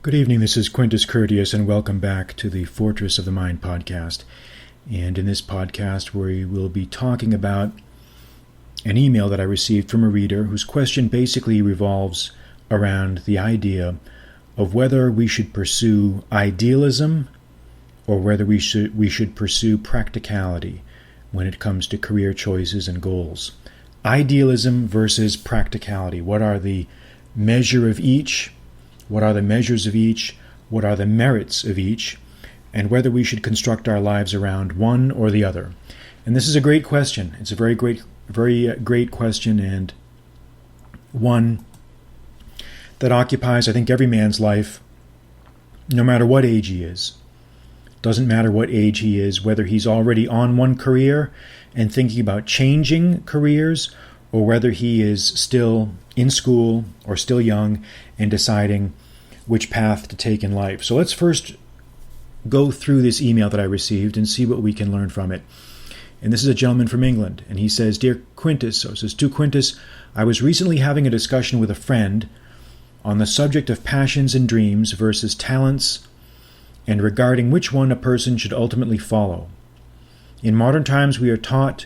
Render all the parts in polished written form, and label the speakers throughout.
Speaker 1: Good evening, this is Quintus Curtius, and welcome back to the Fortress of the Mind podcast. And in this podcast, we will be talking about an email that I received from a reader whose question basically revolves around the idea of whether we should pursue idealism or whether we should pursue practicality when it comes to career choices and goals. Idealism versus practicality. What are the measure of each? What are the measures of each? What are the merits of each? And whether we should construct our lives around one or the other. And this is a great question. It's a very great question, and one that occupies, I think, every man's life, no matter what age he is. Doesn't matter what age he is, whether he's already on one career and thinking about changing careers, or whether he is still in school or still young and deciding which path to take in life. So let's first go through this email that I received and see what we can learn from it. And this is a gentleman from England, and he says, "Dear Quintus," so it says, "To Quintus, I was recently having a discussion with a friend on the subject of passions and dreams versus talents and regarding which one a person should ultimately follow. In modern times, we are taught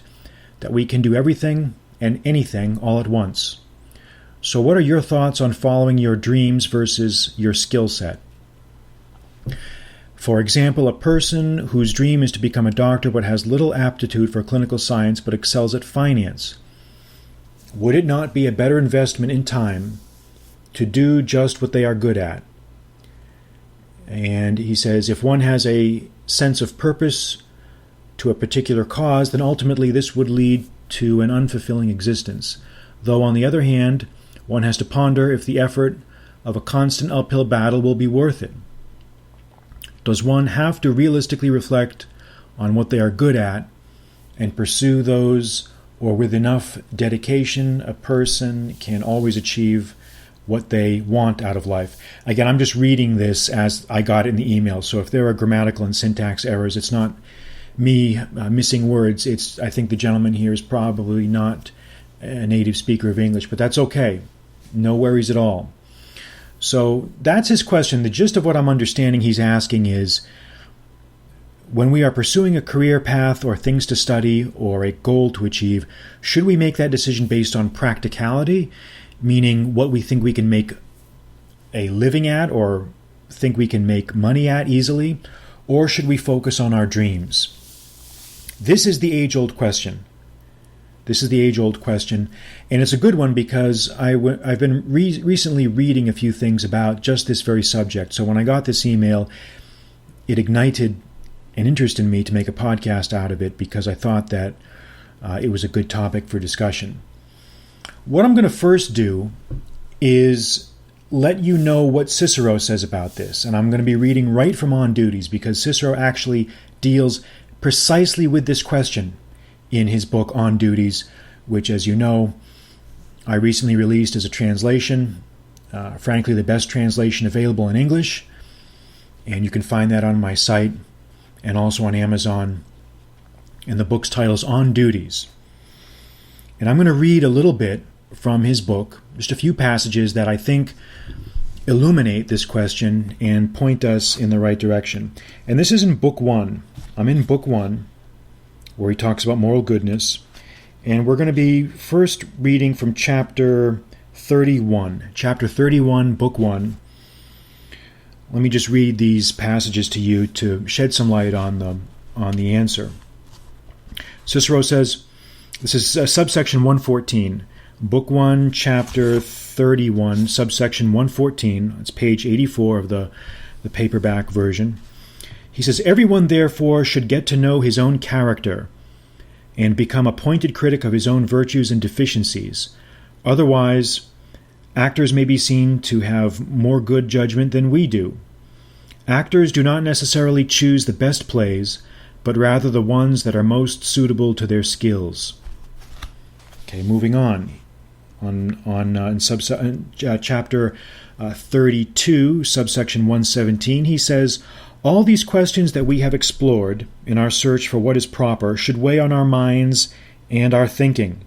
Speaker 1: that we can do everything and anything all at once. So what are your thoughts on following your dreams versus your skill set? For example, a person whose dream is to become a doctor but has little aptitude for clinical science but excels at finance. Would it not be a better investment in time to do just what they are good at?" And he says, if one has a sense of purpose to a particular cause, then ultimately this would lead to an unfulfilling existence. Though, on the other hand, one has to ponder if the effort of a constant uphill battle will be worth it. Does one have to realistically reflect on what they are good at and pursue those, or with enough dedication, a person can always achieve what they want out of life? Again, I'm just reading this as I got it in the email, so if there are grammatical and syntax errors, it's not me missing words. I think the gentleman here is probably not a native speaker of English, but that's okay. No worries at all. So that's his question. The gist of what I'm understanding he's asking is, when we are pursuing a career path or things to study or a goal to achieve, should we make that decision based on practicality, meaning what we think we can make a living at or think we can make money at easily, or should we focus on our dreams? This is the age-old question. This is the age-old question, and it's a good one because I've been recently reading a few things about just this very subject. So when I got this email, it ignited an interest in me to make a podcast out of it because I thought that it was a good topic for discussion. What I'm going to first do is let you know what Cicero says about this, and I'm going to be reading right from On Duties because Cicero actually deals precisely with this question in his book On Duties, which, as you know, I recently released as a translation, frankly the best translation available in English, and you can find that on my site and also on Amazon, and the book's title is On Duties. And I'm going to read a little bit from his book, just a few passages that I think illuminate this question and point us in the right direction. And this is in Book 1. I'm in Book 1, where he talks about moral goodness, and we're going to be first reading from Chapter 31. Chapter 31, Book 1. Let me just read these passages to you to shed some light on the answer. Cicero says, this is subsection 114, Book 1, Chapter 31, subsection 114. It's page 84 of the paperback version. He says, "Everyone, therefore, should get to know his own character and become a pointed critic of his own virtues and deficiencies. Otherwise, actors may be seen to have more good judgment than we do. Actors do not necessarily choose the best plays, but rather the ones that are most suitable to their skills." Okay, moving on. In chapter 32, subsection 117, he says, "All these questions that we have explored in our search for what is proper should weigh on our minds and our thinking.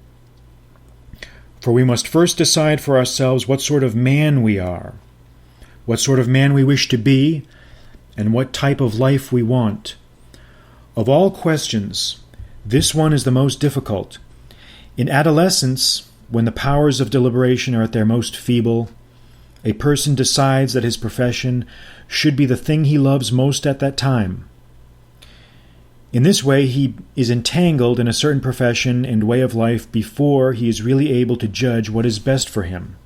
Speaker 1: For we must first decide for ourselves what sort of man we are, what sort of man we wish to be, and what type of life we want. Of all questions, this one is the most difficult. In adolescence, when the powers of deliberation are at their most feeble, a person decides that his profession should be the thing he loves most at that time. In this way, he is entangled in a certain profession and way of life before he is really able to judge what is best for him.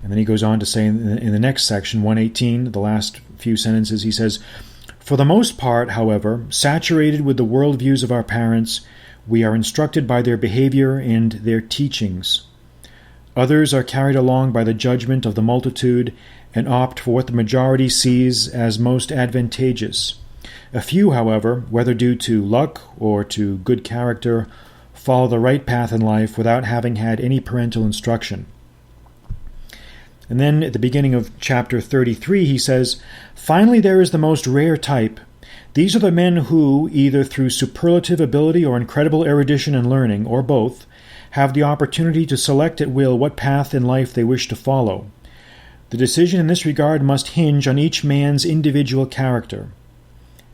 Speaker 1: And then he goes on to say in the next section, 118, the last few sentences, he says, "For the most part, however, saturated with the worldviews of our parents, we are instructed by their behavior and their teachings. Others are carried along by the judgment of the multitude and opt for what the majority sees as most advantageous. A few, however, whether due to luck or to good character, follow the right path in life without having had any parental instruction." And then at the beginning of chapter 33, he says, "Finally, there is the most rare type. These are the men who, either through superlative ability or incredible erudition and learning, or both, have the opportunity to select at will what path in life they wish to follow. The decision in this regard must hinge on each man's individual character.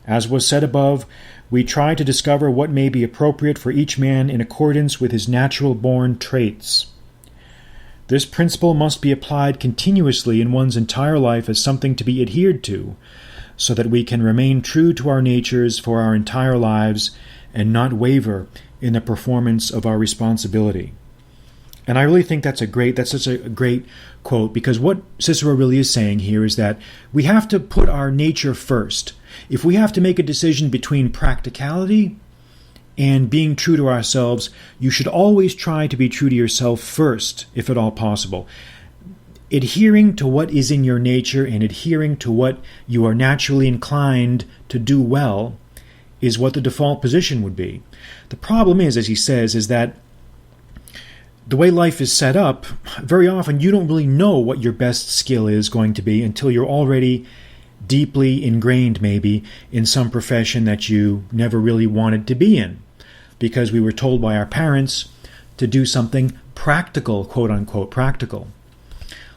Speaker 1: As was said above, we try to discover what may be appropriate for each man in accordance with his natural-born traits. This principle must be applied continuously in one's entire life as something to be adhered to, so that we can remain true to our natures for our entire lives and not waver in the performance of our responsibility." And I really think that's such a great quote, because what Cicero really is saying here is that we have to put our nature first. If we have to make a decision between practicality and being true to ourselves, you should always try to be true to yourself first, if at all possible. Adhering to what is in your nature and adhering to what you are naturally inclined to do well is what the default position would be. The problem is, as he says, is that the way life is set up, very often you don't really know what your best skill is going to be until you're already deeply ingrained, maybe, in some profession that you never really wanted to be in, because we were told by our parents to do something practical, quote-unquote practical.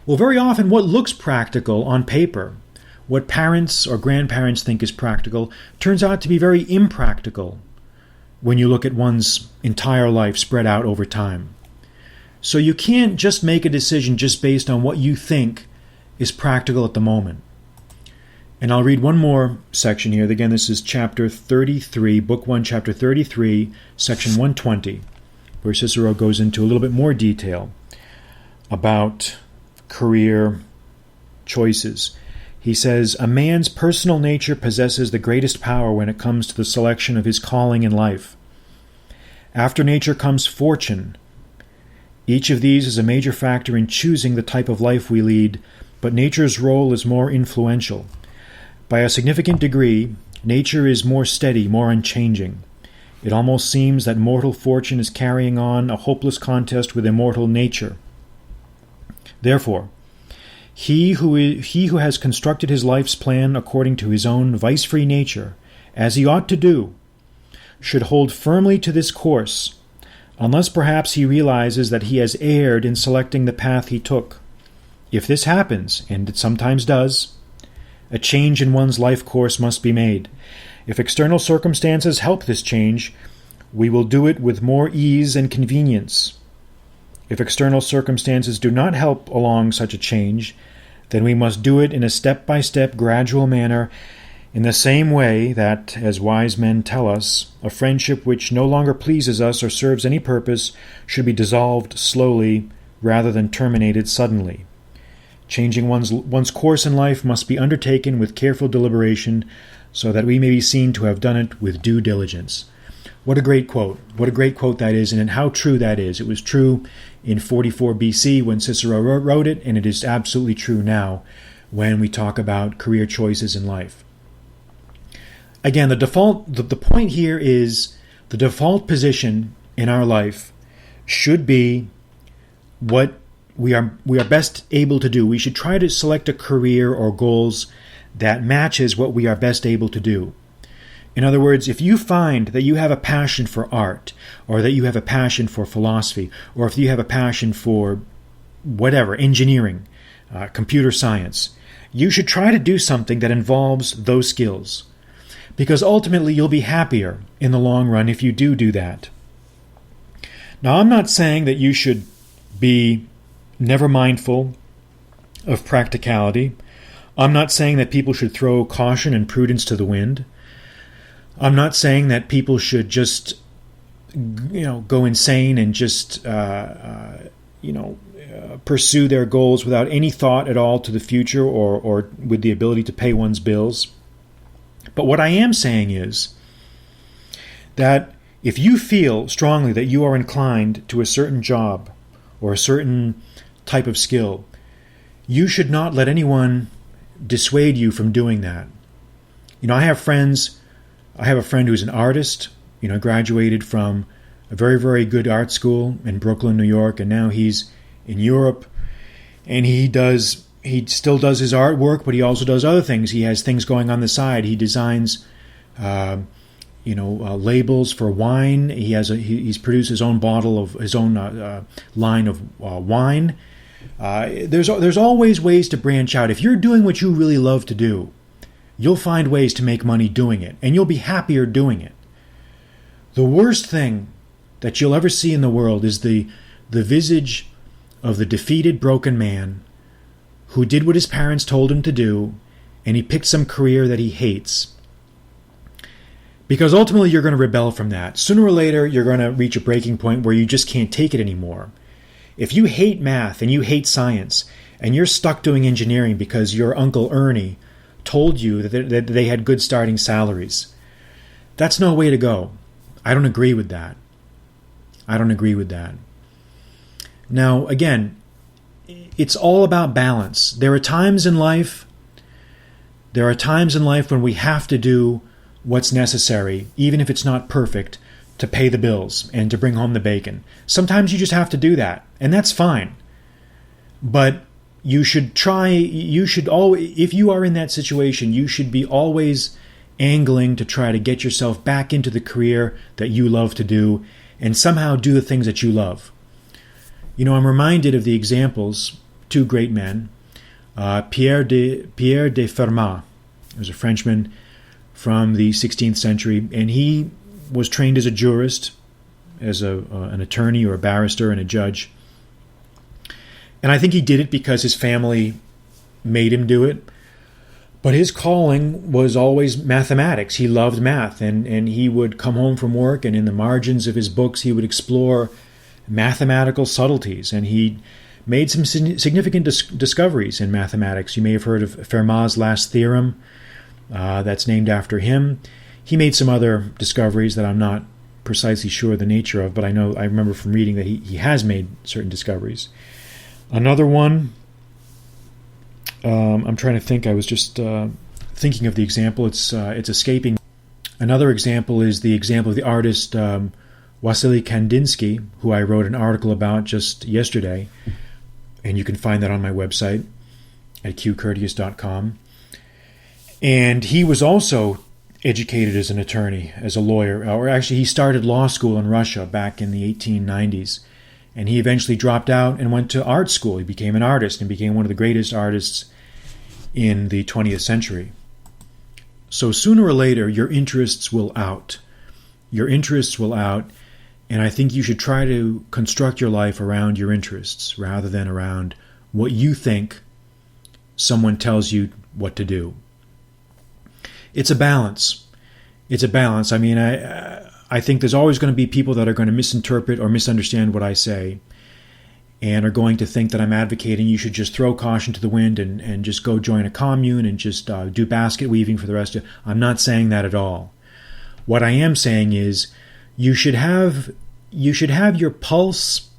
Speaker 1: Well, very often what looks practical on paper, what parents or grandparents think is practical, turns out to be very impractical when you look at one's entire life spread out over time. So you can't just make a decision just based on what you think is practical at the moment. And I'll read one more section here. Again, this is chapter 33, book 1, chapter 33, section 120, where Cicero goes into a little bit more detail about career choices. He says, "A man's personal nature possesses the greatest power when it comes to the selection of his calling in life. After nature comes fortune. Each of these is a major factor in choosing the type of life we lead, but nature's role is more influential. By a significant degree, nature is more steady, more unchanging. It almost seems that mortal fortune is carrying on a hopeless contest with immortal nature. Therefore, he who has constructed his life's plan according to his own vice-free nature, as he ought to do, should hold firmly to this course, unless perhaps he realizes that he has erred in selecting the path he took. If this happens, and it sometimes does, a change in one's life course must be made. If external circumstances help this change, we will do it with more ease and convenience. If external circumstances do not help along such a change, then we must do it in a step-by-step, gradual manner, in the same way that, as wise men tell us, a friendship which no longer pleases us or serves any purpose should be dissolved slowly rather than terminated suddenly. Changing one's course in life must be undertaken with careful deliberation, so that we may be seen to have done it with due diligence." What a great quote. What a great quote that is, and how true that is. It was true in 44 BC when Cicero wrote it, and it is absolutely true now when we talk about career choices in life. Again, the point here is the default position in our life should be what we are best able to do. We should try to select a career or goals that matches what we are best able to do. In other words, if you find that you have a passion for art, or that you have a passion for philosophy, or if you have a passion for whatever, engineering, computer science. You should try to do something that involves those skills, because ultimately you'll be happier in the long run if you do that. Now, I'm not saying that you should be never mindful of practicality. I'm not saying that people should throw caution and prudence to the wind. I'm not saying that people should just, go insane and just, pursue their goals without any thought at all to the future or with the ability to pay one's bills. But what I am saying is that if you feel strongly that you are inclined to a certain job or a certain type of skill, you should not let anyone dissuade you from doing that. I have friends. I have a friend who's an artist, graduated from a very, very good art school in Brooklyn, New York, and now he's in Europe, and he still does his artwork, but he also does other things. He has things going on the side. He designs, labels for wine. He's produced his own bottle of his own line of wine. There's always ways to branch out. If you're doing what you really love to do, you'll find ways to make money doing it, and you'll be happier doing it. The worst thing that you'll ever see in the world is the visage of the defeated, broken man who did what his parents told him to do, and he picked some career that he hates. Because ultimately you're going to rebel from that. Sooner or later, you're going to reach a breaking point where you just can't take it anymore. If you hate math and you hate science, and you're stuck doing engineering because your Uncle Ernie told you that they had good starting salaries, that's no way to go. I don't agree with that. Now, again, it's all about balance. There are times in life when we have to do what's necessary, even if it's not perfect, to pay the bills and to bring home the bacon. Sometimes you just have to do that, and that's fine. But if you are in that situation, you should be always angling to try to get yourself back into the career that you love to do and somehow do the things that you love. I'm reminded of the examples, two great men, Pierre de Fermat. He was a Frenchman from the 16th century, and he was trained as a jurist, as an attorney or a barrister and a judge. And I think he did it because his family made him do it. But his calling was always mathematics. He loved math, and he would come home from work, and in the margins of his books he would explore mathematical subtleties, and he made some significant discoveries in mathematics. You may have heard of Fermat's last theorem. That's named after him. He made some other discoveries that I'm not precisely sure the nature of, but I remember from reading that he has made certain discoveries. Another one, I'm trying to think. I was just thinking of the example. It's escaping. Another example is the example of the artist Wassily Kandinsky, who I wrote an article about just yesterday, and you can find that on my website at qcourteous.com. And he was also educated as an attorney, as a lawyer, or actually he started law school in Russia back in the 1890s, and he eventually dropped out and went to art school. He became an artist and became one of the greatest artists in the 20th century. So sooner or later, your interests will out. And I think you should try to construct your life around your interests rather than around what you think someone tells you what to do. It's a balance. I mean, I think there's always going to be people that are going to misinterpret or misunderstand what I say and are going to think that I'm advocating you should just throw caution to the wind and just go join a commune and just do basket weaving for the rest of it. I'm not saying that at all. What I am saying is you should have your pulse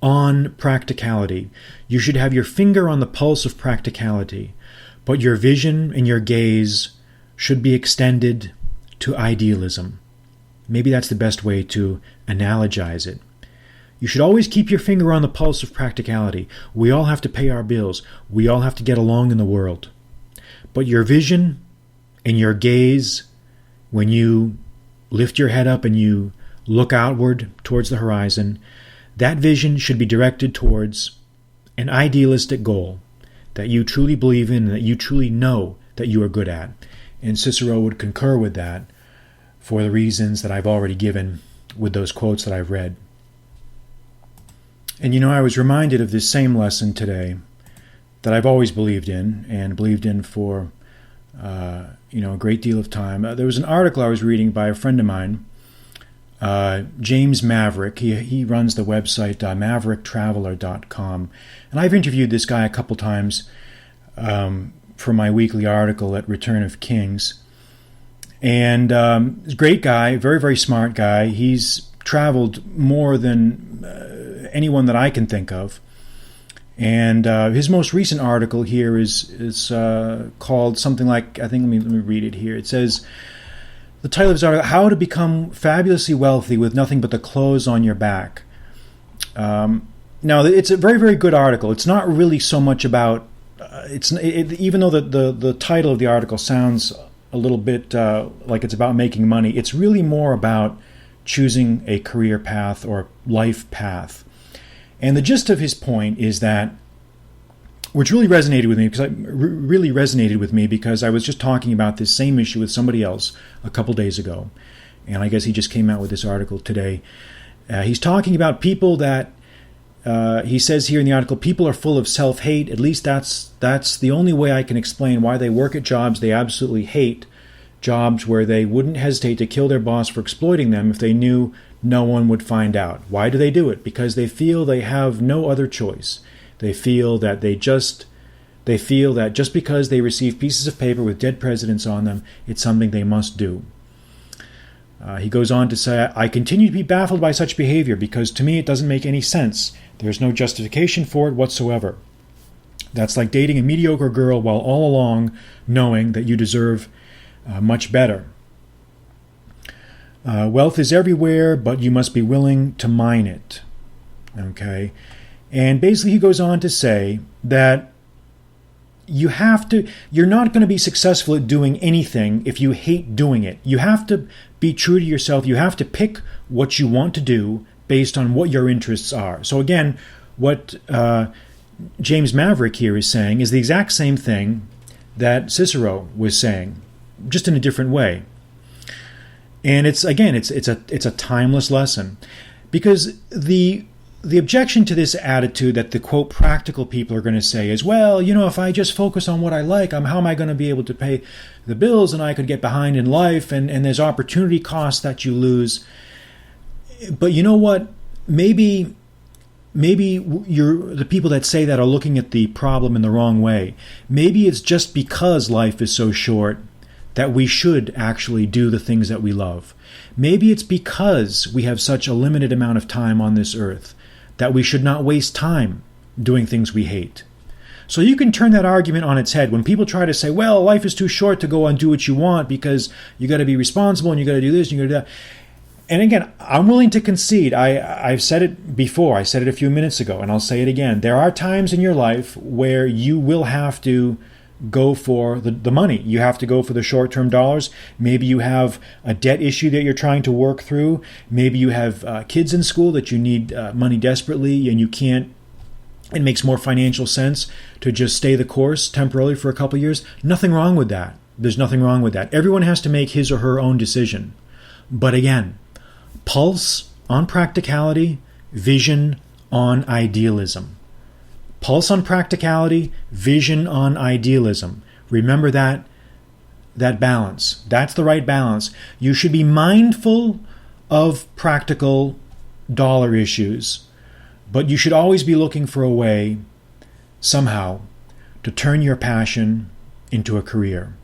Speaker 1: on practicality. You should have your finger on the pulse of practicality, but your vision and your gaze should be extended to idealism. Maybe that's the best way to analogize it. You should always keep your finger on the pulse of practicality. We all have to pay our bills. We all have to get along in the world. But your vision and your gaze, when you lift your head up and you look outward towards the horizon, that vision should be directed towards an idealistic goal. that you truly believe in and that you truly know that you are good at. And Cicero would concur with that for the reasons that I've already given with those quotes that I've read. And I was reminded of this same lesson today that I've always believed in, and believed in for a great deal of time. There was an article I was reading by a friend of mine, James Maverick. He runs the website mavericktraveler.com, and I've interviewed this guy a couple times for my weekly article at Return of Kings. And he's a great guy, very, very smart guy. He's traveled more than anyone that I can think of. And his most recent article here is called something like, I think, let me read it here. It says, the title of his article, How to Become Fabulously Wealthy with Nothing But the Clothes on Your Back. Now, it's a very, very good article. It's not really so much about, even though the title of the article sounds a little bit like it's about making money, it's really more about choosing a career path or life path. And the gist of his point is that, which really resonated with me because I was just talking about this same issue with somebody else a couple days ago, and I guess he just came out with this article today. He's talking about people that he says here in the article, people are full of self-hate. At least that's the only way I can explain why they work at jobs they absolutely hate, jobs where they wouldn't hesitate to kill their boss for exploiting them if they knew no one would find out. Why do they do it? Because they feel they have no other choice. They feel that just because they receive pieces of paper with dead presidents on them, it's something they must do. He goes on to say, I continue to be baffled by such behavior because to me it doesn't make any sense. There's no justification for it whatsoever. That's like dating a mediocre girl while all along knowing that you deserve much better. Wealth is everywhere, but you must be willing to mine it. Okay? And basically he goes on to say that you're not going to be successful at doing anything if you hate doing it. You have to be true to yourself. You have to pick what you want to do based on what your interests are. So again, what James Maverick here is saying is the exact same thing that Cicero was saying, just in a different way. And it's a timeless lesson, because the objection to this attitude that the, quote, practical people are going to say is, well, if I just focus on what I like, how am I going to be able to pay the bills, and I could get behind in life, and there's opportunity costs that you lose. But you know what? Maybe the people that say that are looking at the problem in the wrong way. Maybe it's just because life is so short that we should actually do the things that we love. Maybe it's because we have such a limited amount of time on this earth that we should not waste time doing things we hate. So you can turn that argument on its head when people try to say, well, life is too short to go and do what you want because you got to be responsible and you got to do this and you got to do that. And again, I'm willing to concede. I've said it before. I said it a few minutes ago, and I'll say it again. There are times in your life where you will have to go for the money. You have to go for the short-term dollars. Maybe you have a debt issue that you're trying to work through. Maybe you have kids in school that you need money desperately, and you can't. It makes more financial sense to just stay the course temporarily for a couple of years. Nothing wrong with that. There's nothing wrong with that. Everyone has to make his or her own decision. But again, pulse on practicality, vision on idealism. Pulse on practicality, vision on idealism. Remember that balance. That's the right balance. You should be mindful of practical dollar issues, but you should always be looking for a way, somehow, to turn your passion into a career.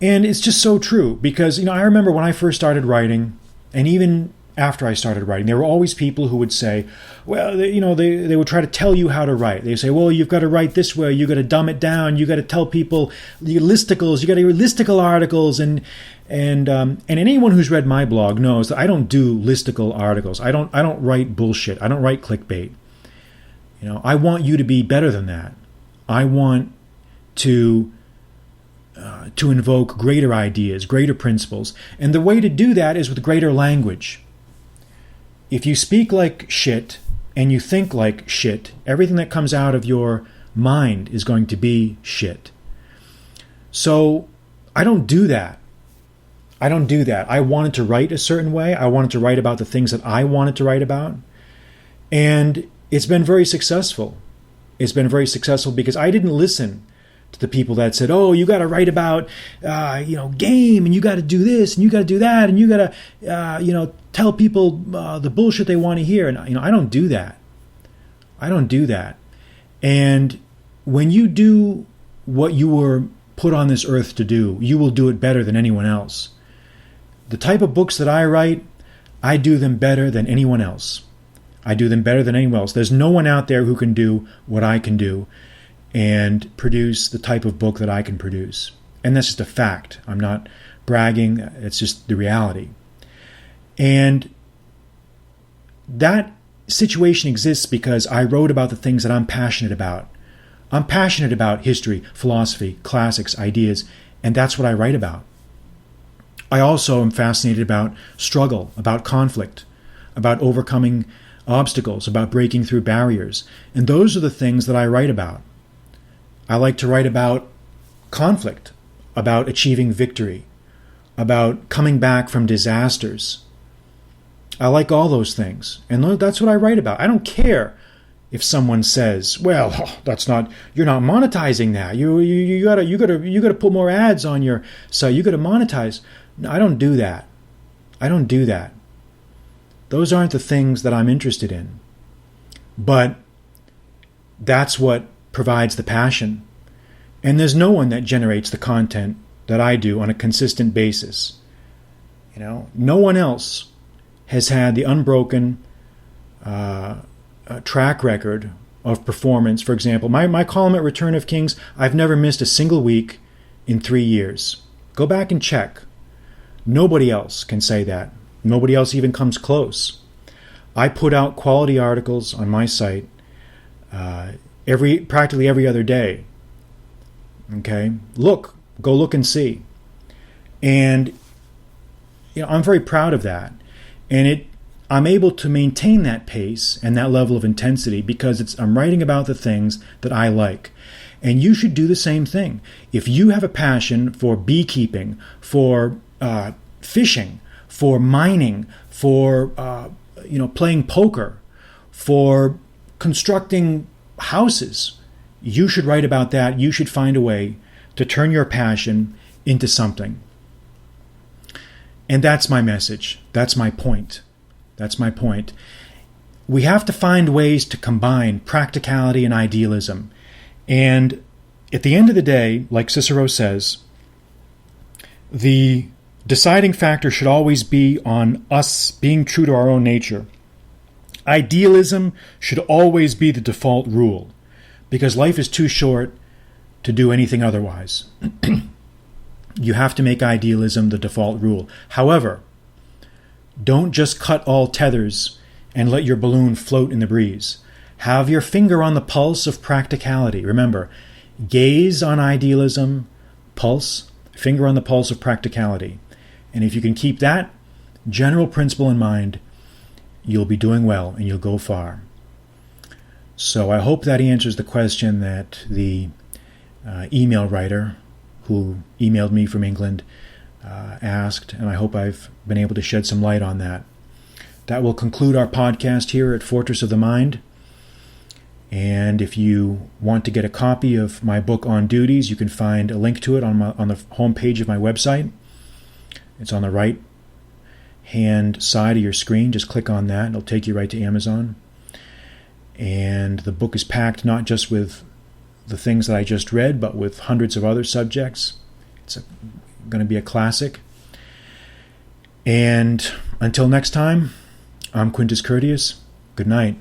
Speaker 1: And it's just so true, because I remember when I first started writing, and even after I started writing, there were always people who would say, well, they would try to tell you how to write. They say, well, you've got to write this way. You've got to dumb it down. You've got to tell people the listicles. You got to do listicle articles. And anyone who's read my blog knows that I don't do listicle articles. I don't write bullshit. I don't write clickbait. I want you to be better than that. I want to invoke greater ideas, greater principles. And the way to do that is with greater language. If you speak like shit and you think like shit, everything that comes out of your mind is going to be shit. So I don't do that. I wanted to write a certain way. I wanted to write about the things that I wanted to write about. And it's been very successful. It's been very successful because I didn't listen to the people that said, "Oh, you got to write about, game, and you got to do this, and you got to do that, and you got to, tell people the bullshit they want to hear." And I don't do that. I don't do that. And when you do what you were put on this earth to do, you will do it better than anyone else. The type of books that I write, I do them better than anyone else. I do them better than anyone else. There's no one out there who can do what I can do and produce the type of book that I can produce. And that's just a fact. I'm not bragging. It's just the reality. And that situation exists because I wrote about the things that I'm passionate about. I'm passionate about history, philosophy, classics, ideas, and that's what I write about. I also am fascinated about struggle, about conflict, about overcoming obstacles, about breaking through barriers. And those are the things that I write about. I like to write about conflict, about achieving victory, about coming back from disasters. I like all those things. And that's what I write about. I don't care if someone says, "Well, you're not monetizing that. You gotta put more ads on your site. You gotta monetize." No, I don't do that. I don't do that. Those aren't the things that I'm interested in. But that's what provides the passion. And there's no one that generates the content that I do on a consistent basis. No one else has had the unbroken track record of performance. For example, my column at Return of Kings, I've never missed a single week in 3 years. Go back and check. Nobody else can say that. Nobody else even comes close. I put out quality articles on my site practically every other day. Okay? Go look and see. And I'm very proud of that. And I'm able to maintain that pace and that level of intensity because I'm writing about the things that I like. And you should do the same thing. If you have a passion for beekeeping, for fishing, for mining, for playing poker, for constructing houses, you should write about that. You should find a way to turn your passion into something. And that's my message. That's my point. That's my point. We have to find ways to combine practicality and idealism. And at the end of the day, like Cicero says, the deciding factor should always be on us being true to our own nature. Idealism should always be the default rule, because life is too short to do anything otherwise. You have to make idealism the default rule. However, don't just cut all tethers and let your balloon float in the breeze. Have your finger on the pulse of practicality. Remember, gaze on idealism, pulse, finger on the pulse of practicality. And if you can keep that general principle in mind, you'll be doing well and you'll go far. So I hope that answers the question that the email writer who emailed me from England asked, and I hope I've been able to shed some light on that. That will conclude our podcast here at Fortress of the Mind. And if you want to get a copy of my book On Duties, you can find a link to it on the homepage of my website. It's on the right hand side of your screen. Just click on that. It'll take you right to Amazon. And the book is packed not just with the things that I just read, but with hundreds of other subjects. It's going to be a classic. And until next time, I'm Quintus Curtius. Good night.